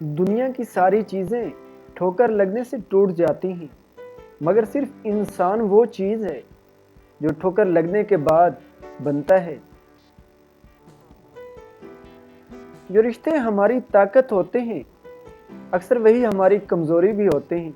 दुनिया की सारी चीज़ें ठोकर लगने से टूट जाती हैं, मगर सिर्फ इंसान वो चीज़ है जो ठोकर लगने के बाद बनता है। जो रिश्ते हमारी ताकत होते हैं, अक्सर वही हमारी कमज़ोरी भी होते हैं।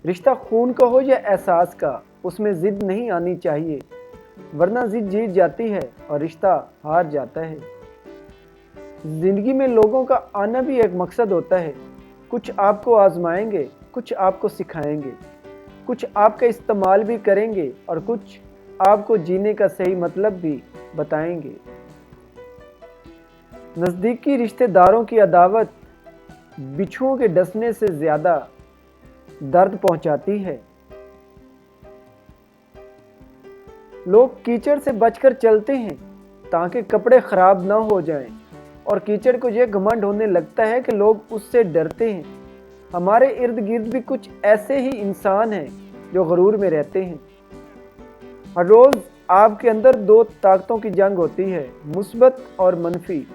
रिश्ता खून का हो या एहसास का, उसमें ज़िद नहीं आनी चाहिए, वरना ज़िद जीत जाती है और रिश्ता हार जाता है। ज़िंदगी में लोगों का आना भी एक मकसद होता है। कुछ आपको आजमाएंगे, कुछ आपको सिखाएंगे, कुछ आपका इस्तेमाल भी करेंगे और कुछ आपको जीने का सही मतलब भी बताएंगे। नज़दीकी रिश्तेदारों की अदावत बिच्छुओं के डसने से ज़्यादा दर्द पहुंचाती है। लोग कीचड़ से बचकर चलते हैं ताकि कपड़े खराब ना हो जाएं, और कीचड़ को यह घमंड होने लगता है कि लोग उससे डरते हैं। हमारे इर्द गिर्द भी कुछ ऐसे ही इंसान हैं जो गरूर में रहते हैं। हर रोज़ आपके अंदर दो ताकतों की जंग होती है, मुस्बत और मनफी।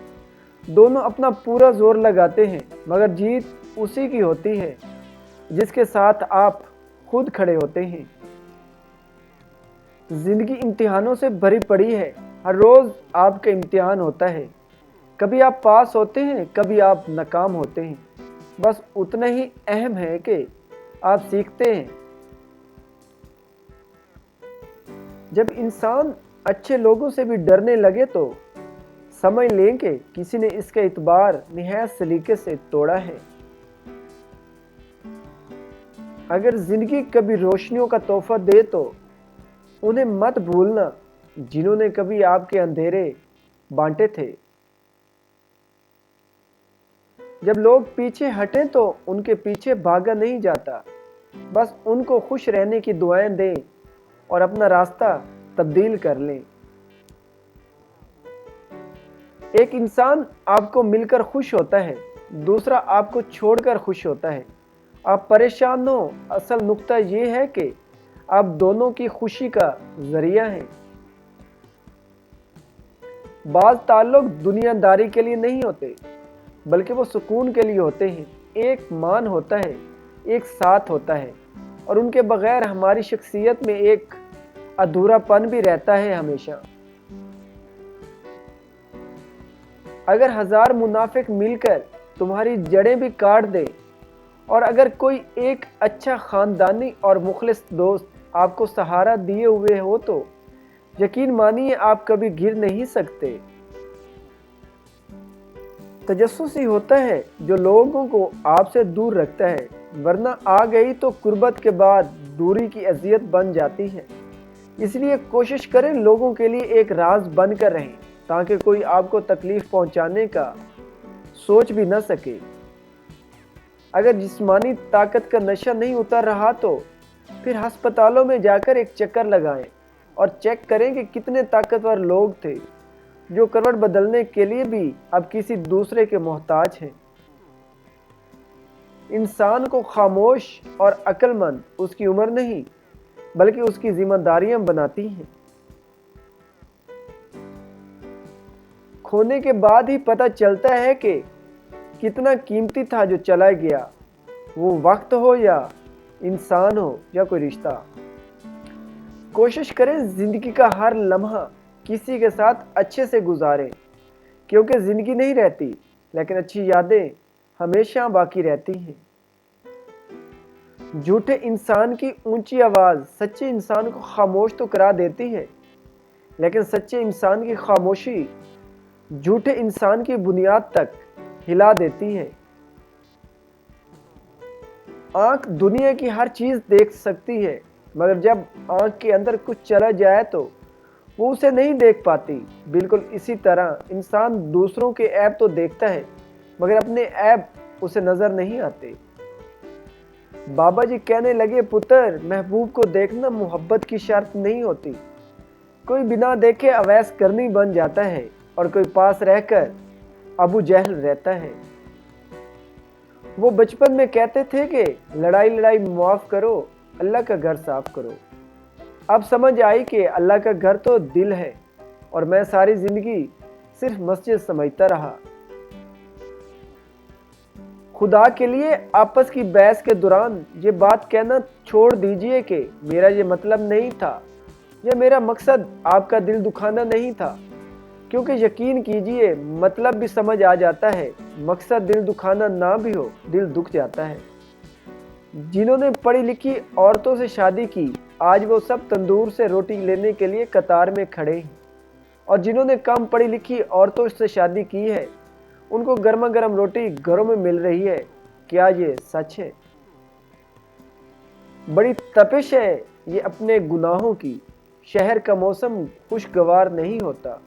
दोनों अपना पूरा जोर लगाते हैं, मगर जीत उसी की होती है जिसके साथ आप खुद खड़े होते हैं। जिंदगी इम्तिहानों से भरी पड़ी है। हर रोज़ आपका इम्तिहान होता है। कभी आप पास होते हैं, कभी आप नाकाम होते हैं। बस उतना ही अहम है कि आप सीखते हैं। जब इंसान अच्छे लोगों से भी डरने लगे तो समझ लें कि किसी ने इसका इतबार निहायत सलीके से तोड़ा है। अगर जिंदगी कभी रोशनियों का तोहफा दे तो उन्हें मत भूलना, जिन्होंने कभी आपके अंधेरे बांटे थे। जब लोग पीछे हटें तो उनके पीछे भागा नहीं जाता, बस उनको खुश रहने की दुआएं दें और अपना रास्ता तब्दील कर लें। एक इंसान आपको मिलकर खुश होता है, दूसरा आपको छोड़कर खुश होता है। आप परेशान हो, असल नुक्ता ये है कि आप दोनों की खुशी का जरिया हैं। बाज़ ताल्लुक दुनियादारी के लिए नहीं होते, बल्कि वो सुकून के लिए होते हैं। एक मान होता है, एक साथ होता है, और उनके बगैर हमारी शख्सियत में एक अधूरापन भी रहता है हमेशा। अगर 1000 मुनाफिक मिलकर तुम्हारी जड़ें भी काट दे, और अगर कोई एक अच्छा ख़ानदानी और मुखलिस दोस्त आपको सहारा दिए हुए हो तो यकीन मानिए आप कभी गिर नहीं सकते। तजस्सुस ही होता है जो लोगों को आपसे दूर रखता है, वरना आ गई तो कुर्बत के बाद दूरी की अजियत बन जाती है। इसलिए कोशिश करें लोगों के लिए एक राज बनकर रहें, ताकि कोई आपको तकलीफ पहुंचाने का सोच भी न सके। अगर जिस्मानी ताकत का नशा नहीं उतर रहा तो फिर अस्पतालों में जाकर एक चक्कर लगाएं और चेक करें कि कितने ताकतवर लोग थे जो करवट बदलने के लिए भी अब किसी दूसरे के मोहताज हैं। इंसान को खामोश और अक्लमंद उसकी उम्र नहीं, बल्कि उसकी जिम्मेदारियां बनाती हैं। खोने के बाद ही पता चलता है कि कितना कीमती था जो चला गया, वो वक्त हो या इंसान हो या कोई रिश्ता। कोशिश करें जिंदगी का हर लम्हा किसी के साथ अच्छे से गुजारें, क्योंकि जिंदगी नहीं रहती, लेकिन अच्छी यादें हमेशा बाकी रहती हैं। झूठे इंसान की ऊंची आवाज़ सच्चे इंसान को खामोश तो करा देती है, लेकिन सच्चे इंसान की खामोशी झूठे इंसान की बुनियाद तक हिला देती है। आंख दुनिया की हर चीज़ देख सकती है, मगर जब आंख के अंदर कुछ चला जाए तो वो उसे नहीं देख पाती। बिल्कुल इसी तरह इंसान दूसरों के ऐब तो देखता है, मगर अपने ऐब उसे नज़र नहीं आते। बाबा जी कहने लगे, पुत्र, महबूब को देखना मोहब्बत की शर्त नहीं होती। कोई बिना देखे अवैस करनी बन जाता है और कोई पास रहकर अबू जहल रहता है। वो बचपन में कहते थे कि लड़ाई लड़ाई माफ़ करो, अल्लाह का घर साफ करो। अब समझ आई कि अल्लाह का घर तो दिल है, और मैं सारी ज़िंदगी सिर्फ मस्जिद समझता रहा। खुदा के लिए आपस की बहस के दौरान ये बात कहना छोड़ दीजिए कि मेरा ये मतलब नहीं था या मेरा मकसद आपका दिल दुखाना नहीं था, क्योंकि यकीन कीजिए मतलब भी समझ आ जाता है, मकसद दिल दुखाना ना भी हो दिल दुख जाता है। जिन्होंने पढ़ी लिखी औरतों से शादी की, आज वो सब तंदूर से रोटी लेने के लिए कतार में खड़े हैं, और जिन्होंने कम पढ़ी लिखी औरतों से शादी की है, उनको गर्मा गर्म रोटी घरों में मिल रही है। क्या ये सच है? बड़ी तपिश है ये अपने गुनाहों की, शहर का मौसम खुशगवार नहीं होता।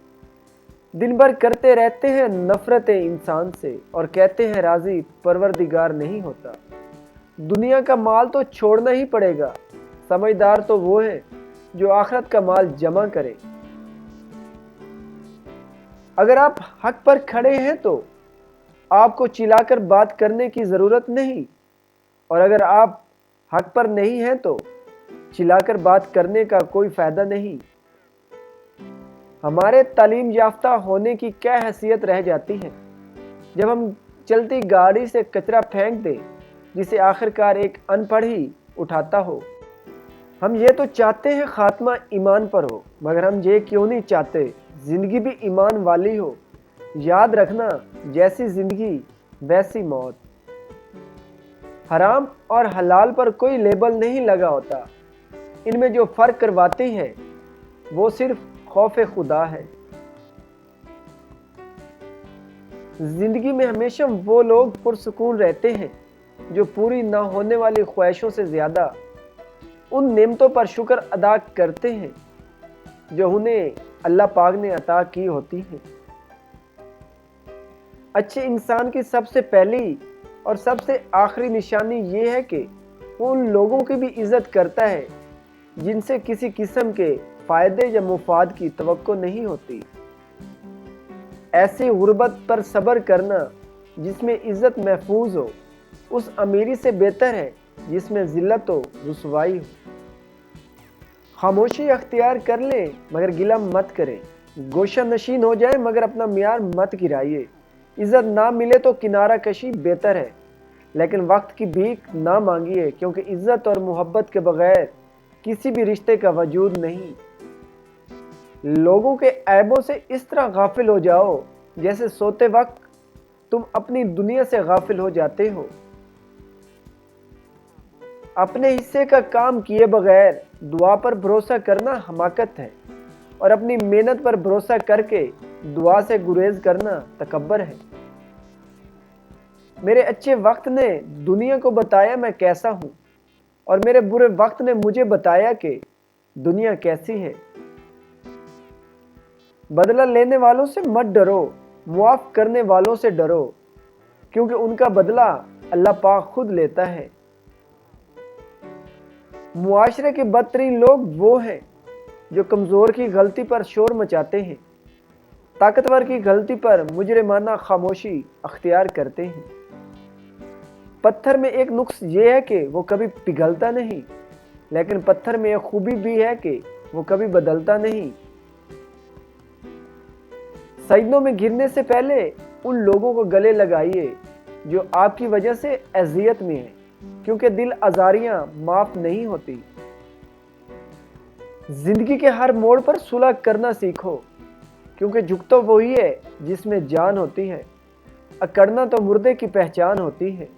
दिन भर करते रहते हैं नफरतें इंसान से और कहते हैं राजी परवरदिगार नहीं होता। दुनिया का माल तो छोड़ना ही पड़ेगा, समझदार तो वो है जो आखिरत का माल जमा करे। अगर आप हक पर खड़े हैं तो आपको चिल्लाकर बात करने की ज़रूरत नहीं, और अगर आप हक पर नहीं हैं तो चिल्लाकर बात करने का कोई फ़ायदा नहीं। हमारे तालीम याफ्ता होने की क्या हैसियत रह जाती है जब हम चलती गाड़ी से कचरा फेंक दें जिसे आखिरकार एक अनपढ़ ही उठाता हो। हम ये तो चाहते हैं खात्मा ईमान पर हो, मगर हम ये क्यों नहीं चाहते ज़िंदगी भी ईमान वाली हो। याद रखना, जैसी ज़िंदगी वैसी मौत। हराम और हलाल पर कोई लेबल नहीं लगा होता, इनमें जो फ़र्क करवाती है वो सिर्फ खौफ खुदा है। जिंदगी में हमेशा वो लोग पुरसुकून रहते हैं जो पूरी ना होने वाली ख्वाहिशों से ज्यादा उन नेमतों पर शुक्र अदा करते हैं जो उन्हें अल्लाह पाक ने अता की होती हैं। अच्छे इंसान की सबसे पहली और सबसे आखिरी निशानी ये है कि वो उन लोगों की भी इज्जत करता है जिनसे किसी किस्म के फ़ायदे या मुफाद की तवक्को नहीं होती। ऐसी गुर्बत पर सब्र करना जिसमें इज्जत महफूज हो, उस अमीरी से बेहतर है जिसमें ज़िल्लत हो, रुसवाई हो। खामोशी अख्तियार कर ले मगर गिला मत करें, गोशा नशीन हो जाए मगर अपना मियार मत गिराइए। इज्जत ना मिले तो किनारा कशी बेहतर है, लेकिन वक्त की भीख ना मांगिए, क्योंकि इज्जत और मोहब्बत के बगैर किसी भी रिश्ते का वजूद नहीं। लोगों के ऐबों से इस तरह गाफिल हो जाओ जैसे सोते वक्त तुम अपनी दुनिया से गाफिल हो जाते हो। अपने हिस्से का काम किए बगैर दुआ पर भरोसा करना हमाकत है, और अपनी मेहनत पर भरोसा करके दुआ से गुरेज करना तकब्बर है। मेरे अच्छे वक्त ने दुनिया को बताया मैं कैसा हूं, और मेरे बुरे वक्त ने मुझे बताया कि दुनिया कैसी है। बदला लेने वालों से मत डरो, मुआफ करने वालों से डरो, क्योंकि उनका बदला अल्लाह पाक खुद लेता है। मुआशरे के बदतरीन लोग वो हैं जो कमज़ोर की गलती पर शोर मचाते हैं, ताकतवर की गलती पर मुजरिमाना खामोशी अख्तियार करते हैं। पत्थर में एक नुक्स ये है कि वो कभी पिघलता नहीं, लेकिन पत्थर में एक खूबी भी है कि वो कभी बदलता नहीं। सजदों में गिरने से पहले उन लोगों को गले लगाइए जो आपकी वजह से अजियत में है, क्योंकि दिल आज़ारियां माफ नहीं होती। जिंदगी के हर मोड़ पर सुलह करना सीखो, क्योंकि झुक तो वही है जिसमें जान होती है, अकड़ना तो मुर्दे की पहचान होती है।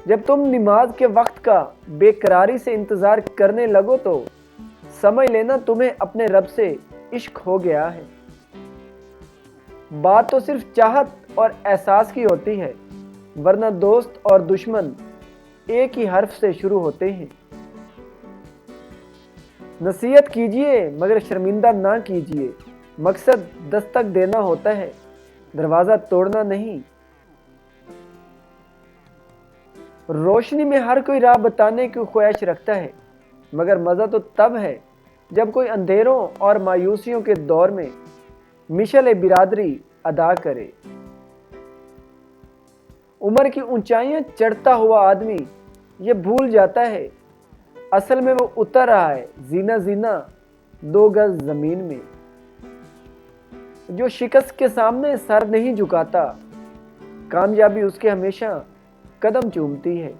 जब तुम नमाज के वक्त का बेकरारी से इंतजार करने लगो तो समझ लेना तुम्हें अपने रब से इश्क हो गया है। बात तो सिर्फ चाहत और एहसास की होती है, वरना दोस्त और दुश्मन एक ही हर्फ से शुरू होते हैं। नसीहत कीजिए मगर शर्मिंदा ना कीजिए, मकसद दस्तक देना होता है, दरवाज़ा तोड़ना नहीं। रोशनी में हर कोई राह बताने की ख्वाहिश रखता है, मगर मज़ा तो तब है जब कोई अंधेरों और मायूसियों के दौर में मिशल बिरादरी अदा करे। उम्र की ऊंचाइयां चढ़ता हुआ आदमी ये भूल जाता है असल में वो उतर रहा है जीना जीना 2 गज जमीन में। जो शिकस्त के सामने सर नहीं झुकाता کامیابی اس کے ہمیشہ قدم چومتی ہے۔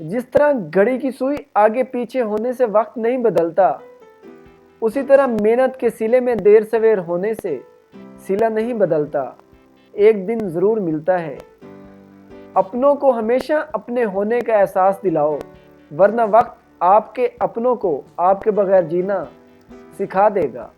جس طرح گھڑی کی سوئی آگے پیچھے ہونے سے وقت نہیں بدلتا، اسی طرح محنت کے سلے میں دیر سویر ہونے سے سلا نہیں بدلتا، ایک دن ضرور ملتا ہے۔ اپنوں کو ہمیشہ اپنے ہونے کا احساس دلاؤ، ورنہ وقت آپ کے اپنوں کو آپ کے بغیر جینا سکھا دے گا۔